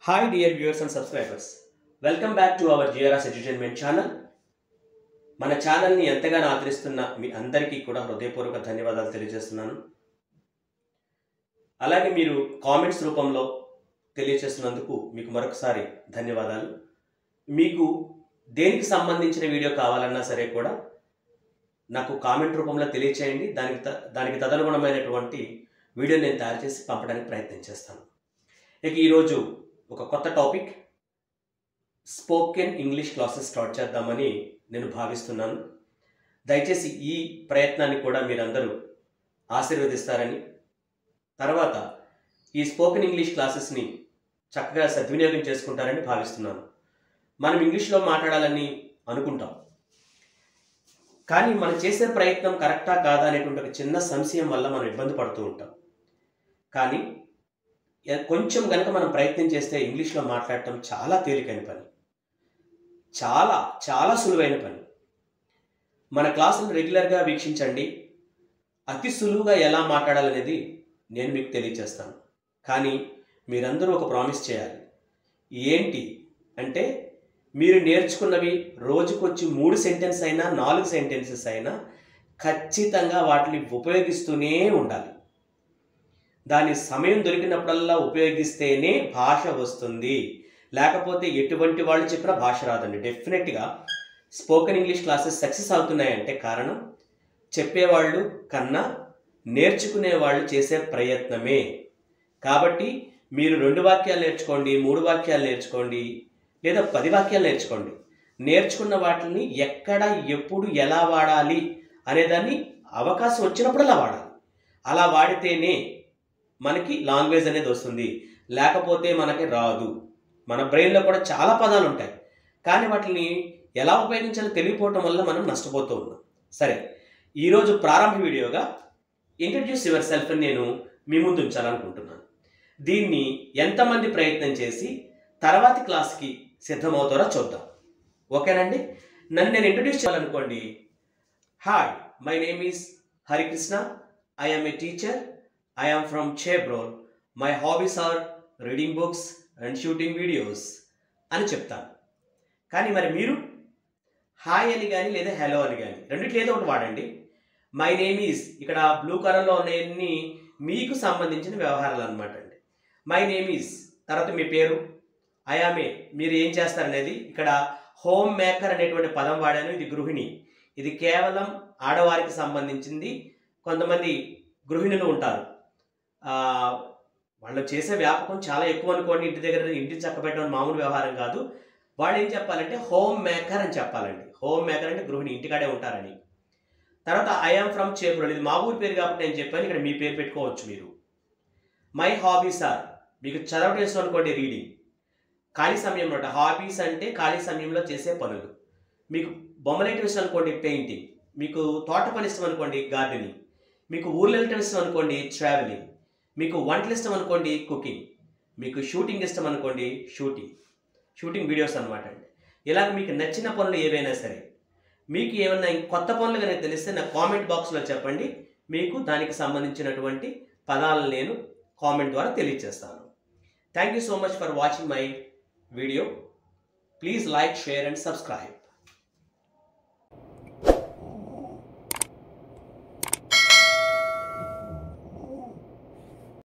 Hi dear viewers and subscribers. Welcome back to our GRS Edutainment channel. మన ఛానల్ని ఎంతగానో ఆదరిస్తున్న మీ అందరికీ కూడా హృదయపూర్వక ధన్యవాదాలు తెలియజేస్తున్నాను. అలాగే మీరు కామెంట్స్ రూపంలో తెలియజేస్తున్నందుకు మీకు మరొకసారి ధన్యవాదాలు. మీకు దేనికి సంబంధించిన వీడియో కావాలన్నా సరే కూడా నాకు కామెంట్ రూపంలో తెలియచేయండి. దానికి తదనుగుణమైనటువంటి వీడియో నేను తయారు చేసి పంపడానికి ప్రయత్నం చేస్తాను. ఇక ఈరోజు ఒక కొత్త topic spoken English classes start చేద్దామని నేను భావిస్తున్నాను. దయచేసి ఈ ప్రయత్నాన్ని కూడా మీరందరూ ఆశీర్వదిస్తారని, తర్వాత ఈ స్పోకెన్ ఇంగ్లీష్ క్లాసెస్ని చక్కగా సద్వినియోగం చేసుకుంటారని భావిస్తున్నాను. మనం ఇంగ్లీష్లో మాట్లాడాలని అనుకుంటాం, కానీ మనం చేసే ప్రయత్నం కరెక్టా కాదా అనేటువంటి ఒక చిన్న సంశయం వల్ల మనం ఇబ్బంది పడుతూ ఉంటాం. కానీ కొంచెం కనుక మనం ప్రయత్నం చేస్తే ఇంగ్లీష్లో మాట్లాడటం చాలా తేలికైన పని, చాలా చాలా సులువైన పని. మన క్లాసులు రెగ్యులర్గా వీక్షించండి. అతి సులువుగా ఎలా మాట్లాడాలనేది నేను మీకు తెలియజేస్తాను. కానీ మీరందరూ ఒక ప్రామిస్ చేయాలి. ఏంటి అంటే, మీరు నేర్చుకున్నవి రోజుకొచ్చి 3 సెంటెన్స్ అయినా 4 సెంటెన్సెస్ అయినా ఖచ్చితంగా వాటిని ఉపయోగిస్తూనే ఉండాలి. దాని సమయం దొరికినప్పుడల్లా ఉపయోగిస్తేనే భాష వస్తుంది. లేకపోతే ఎటువంటి వాళ్ళు చెప్పినా భాష రాదండి. డెఫినెట్గా స్పోకెన్ ఇంగ్లీష్ క్లాసెస్ సక్సెస్ అవుతున్నాయంటే కారణం చెప్పేవాళ్ళు కన్నా నేర్చుకునే వాళ్ళు చేసే ప్రయత్నమే. కాబట్టి మీరు 2 వాక్యాలు నేర్చుకోండి, 3 వాక్యాలు నేర్చుకోండి, లేదా 10 వాక్యాలు నేర్చుకోండి. నేర్చుకున్న వాటిని ఎక్కడ, ఎప్పుడు, ఎలా వాడాలి అనేదాన్ని అవకాశం వచ్చినప్పుడల్లా వాడాలి. అలా వాడితేనే మనకి లాంగ్వేజ్ అనేది వస్తుంది. లేకపోతే మనకి రాదు. మన బ్రెయిన్లో కూడా చాలా పదాలు ఉంటాయి, కానీ వాటిని ఎలా ఉపయోగించాలో తెలియకపోవటం వల్ల మనం నష్టపోతూ ఉన్నాం. సరే, ఈరోజు ప్రారంభ వీడియోగా ఇంట్రడ్యూస్ యువర్ సెల్ఫ్ అని నేను మీ ముందు ఉంచాలనుకుంటున్నాను. దీన్ని ఎంతమంది ప్రయత్నం చేసి తర్వాతి క్లాస్కి సిద్ధమవుతారో చూద్దాం. ఓకేనండి? నన్ను నేను ఇంట్రడ్యూస్ చేయాలనుకోండి. Hi, my name is Harikrishna. I am a teacher. I am from Chebrol. My hobbies are reading books and shooting videos అని చెప్తాను. కానీ మరి మీరు హాయ్ అని కానీ లేదా హలో అని కానీ రెండిట్లో ఏదో ఒకటి వాడండి. మై నేమ్ ఈజ్, ఇక్కడ బ్లూ కలర్లో ఉన్నాయన్నీ మీకు సంబంధించిన వ్యవహారాలు అనమాట అండి. మై నేమ్ ఈజ్ తర్వాత మీ పేరు, ఐఆమే మీరు ఏం చేస్తారనేది. ఇక్కడ హోమ్ మేకర్ అనేటువంటి పదం వాడాను. ఇది గృహిణి. ఇది కేవలం ఆడవారికి సంబంధించింది. కొంతమంది గృహిణులు ఉంటారు, వాళ్ళు చేసే వ్యాపకం చాలా ఎక్కువ అనుకోండి. ఇంటి చక్కబెట్టడం మామూలు వ్యవహారం కాదు. వాళ్ళు ఏం చెప్పాలంటే హోమ్ మేకర్ అని చెప్పాలండి. హోమ్ మేకర్ అంటే గృహిణి, ఇంటికాడే ఉంటారని. తర్వాత ఐఆమ్ ఫ్రమ్ చేబ్రోల్, ఇది మా ఊరి పేరు కాబట్టి నేను చెప్పాను. ఇక్కడ మీ పేరు పెట్టుకోవచ్చు మీరు. మై హాబీస్ ఆర్, మీకు చదవటం ఇష్టం అనుకోండి, రీడింగ్. ఖాళీ సమయంలో, హాబీస్ అంటే ఖాళీ సమయంలో చేసే పనులు. మీకు బొమ్మలేయటం ఇష్టం అనుకోండి, పెయింటింగ్. మీకు తోట పని ఇష్టం అనుకోండి, గార్డెనింగ్. మీకు ఊర్లో వెళ్ళటం ఇష్టం అనుకోండి, ట్రావెలింగ్. మీకు వంటలు ఇష్టం అనుకోండి, కుకింగ్. మీకు షూటింగ్ ఇష్టం అనుకోండి, షూటింగ్ వీడియోస్ అనమాట అండి. ఇలాగ మీకు నచ్చిన పనులు ఏవైనా సరే, మీకు ఏమైనా కొత్త పనులు కనుక తెలిస్తే నాకు కామెంట్ బాక్స్లో చెప్పండి. మీకు దానికి సంబంధించినటువంటి పదాలను నేను కామెంట్ ద్వారా తెలియజేస్తాను. Thank you so much for watching my video. Please like, share and subscribe.